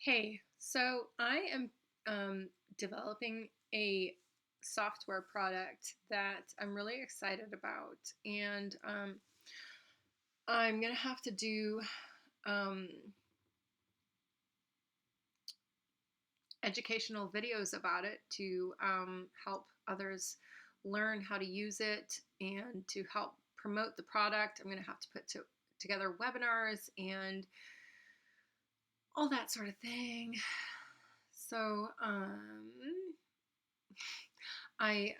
Hey, so I am developing a software product that I'm really excited about, and I'm gonna have to do um, educational videos about it to help others learn how to use it and to help promote the product. I'm gonna have to put together webinars and all that sort of thing. So, I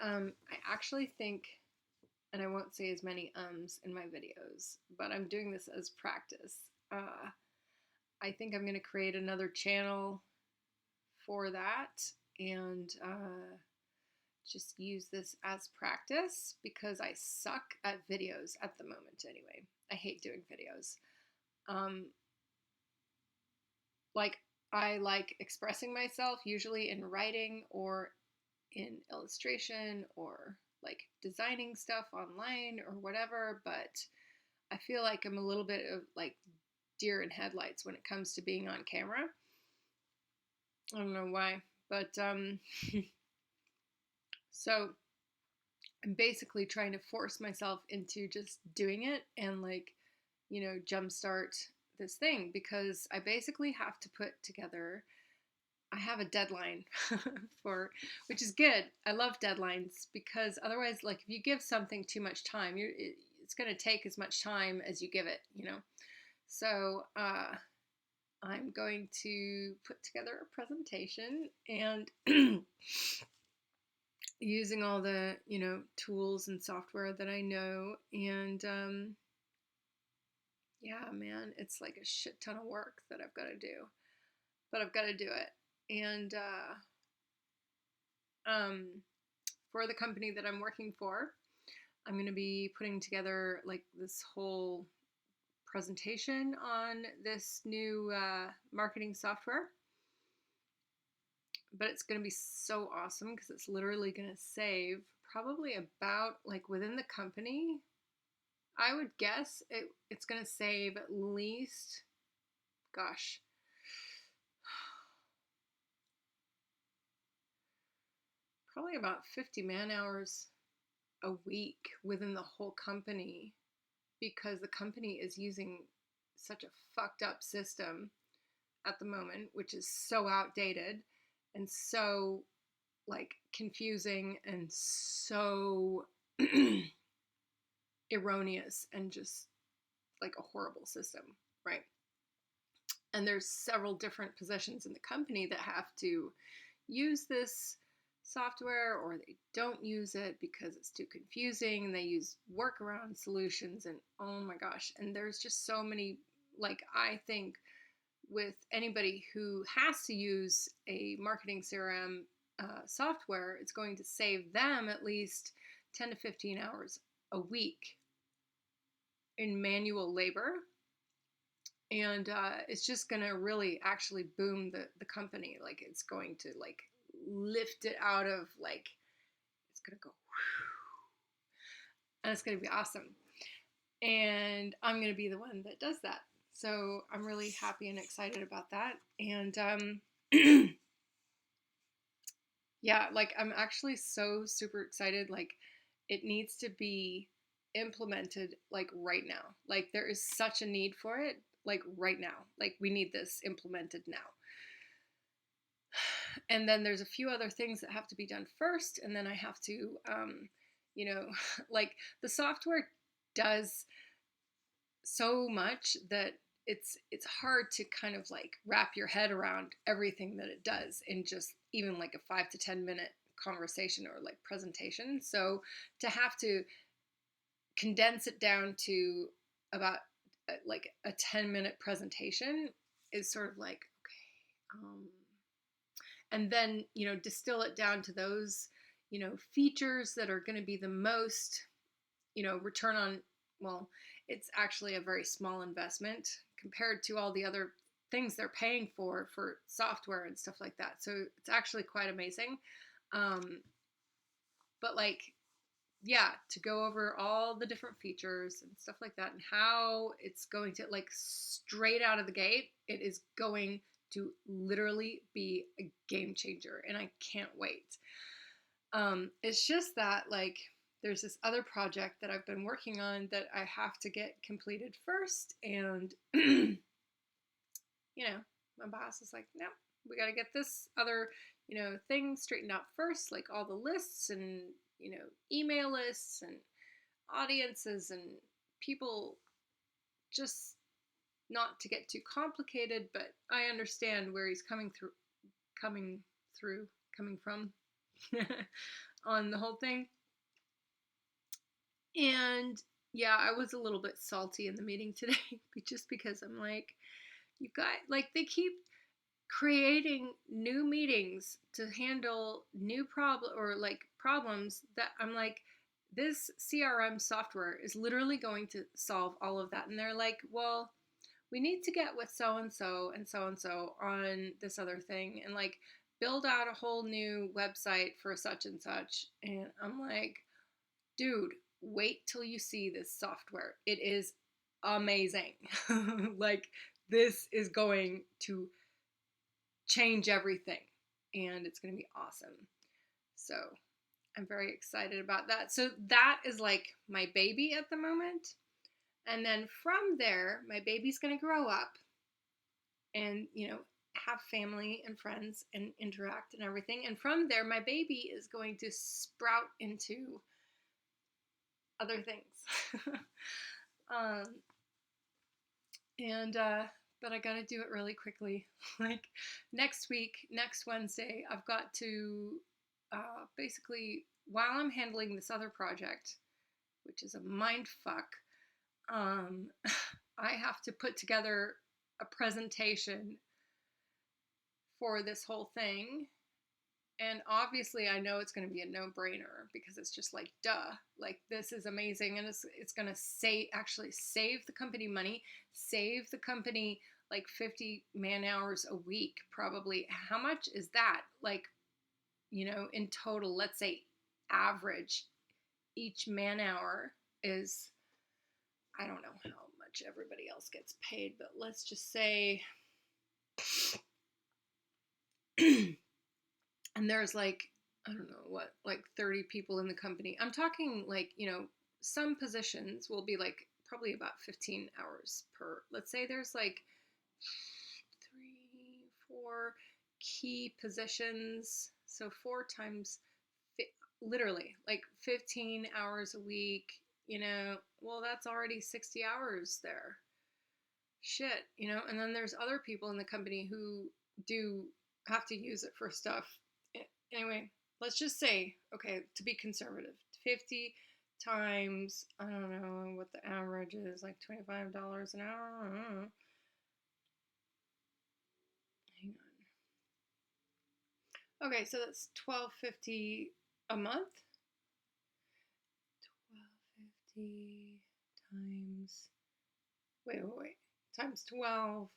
actually think, and I won't say as many ums in my videos, but I'm doing this as practice. I think I'm going to create another channel for that and just use this as practice because I suck at videos at the moment anyway. I hate doing videos. Um, like, I like expressing myself usually in writing or in illustration or like designing stuff online or whatever, but I feel like I'm a little bit of like deer in headlights when it comes to being on camera. I don't know why, but so I'm basically trying to force myself into just doing it and like, jumpstart this thing because I basically have to put together. I have a deadline for, which is good. I love deadlines because otherwise, like if you give something too much time, it's going to take as much time as you give it. So I'm going to put together a presentation and using all the tools and software that I know, and yeah, man, it's like a shit ton of work that I've got to do, but I've got to do it. And for the company that I'm working for, I'm going to be putting together like this whole presentation on this new marketing software. But it's going to be so awesome because it's literally going to save probably about like within the company. I would guess it's going to save at least, gosh, probably about 50 man hours a week within the whole company because the company is using such a fucked up system at the moment, which is so outdated and so like confusing and so erroneous and just like a horrible system, right? And there's several different positions in the company that have to use this software or they don't use it because it's too confusing and they use workaround solutions and oh my gosh. And there's just so many, like I think with anybody who has to use a marketing CRM software, it's going to save them at least 10 to 15 hours a week in manual labor. And it's just going to really actually boom the company. Like it's going to like lift it out of like, it's going to go, and it's going to be awesome. And I'm going to be the one that does that. So I'm really happy and excited about that. And yeah, like I'm actually so super excited. Like it needs to be implemented like right now. Like there is such a need for it like right now. Like we need this implemented now. And then there's a few other things that have to be done first, and then I have to you know, like the software does so much that it's hard to kind of like wrap your head around everything that it does in just even like a 5 to 10 minute conversation or like presentation. So to have to condense it down to about like a 10-minute presentation is sort of like okay, and then distill it down to those features that are going to be the most return on, well, it's actually a very small investment compared to all the other things they're paying for software and stuff like that. So it's actually quite amazing. But like, yeah, to go over all the different features and stuff like that and how it's going to like straight out of the gate, it is going to literally be a game changer, and I can't wait. It's just that, like, there's this other project that I've been working on that I have to get completed first, and you know, my boss is like, no, we got to get this other, thing straightened out first, like all the lists and, email lists and audiences and people, just not to get too complicated, but I understand where he's coming coming from on the whole thing. And yeah, I was a little bit salty in the meeting today just because I'm like, you guys, like, they keep creating new meetings to handle new problems that I'm like, this CRM software is literally going to solve all of that. And they're like, well, we need to get with so and so and so and so on this other thing and like build out a whole new website for such and such. And I'm like, dude, wait till you see this software. It is amazing. Like, this is going to change everything and it's going to be awesome. So I'm very excited about that. So that is like my baby at the moment. And then from there, my baby's going to grow up and, have family and friends and interact and everything. And from there, my baby is going to sprout into other things. um, but I got to do it really quickly. Like next Wednesday, I've got to basically, while I'm handling this other project, which is a mind fuck, I have to put together a presentation for this whole thing. And obviously I know it's going to be a no-brainer because it's just like, duh, like, this is amazing. And it's going to save the company money, save the company like 50 man hours a week, probably. How much is that? Like, in total, let's say average, each man hour is, I don't know how much everybody else gets paid, but let's just say, and there's like, I don't know what, like 30 people in the company. I'm talking like, some positions will be like probably about 15 hours per, let's say there's like 4 key positions. So 4 times, literally like 15 hours a week, well, that's already 60 hours there. Shit, and then there's other people in the company who do have to use it for stuff. Anyway, let's just say, okay, to be conservative, 50 times, I don't know what the average is, like $25 an hour. I don't know. Hang on. Okay, so that's $12.50 a month. 12.50 times, wait, times 12.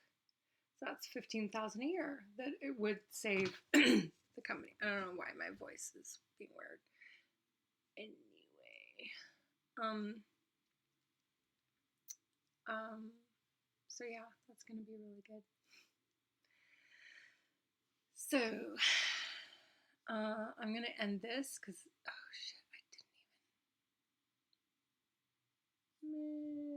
So that's 15,000 a year that it would save the company. I don't know why my voice is being weird. Anyway, so yeah, that's gonna be really good. So, I'm gonna end this because, oh shit, I didn't even.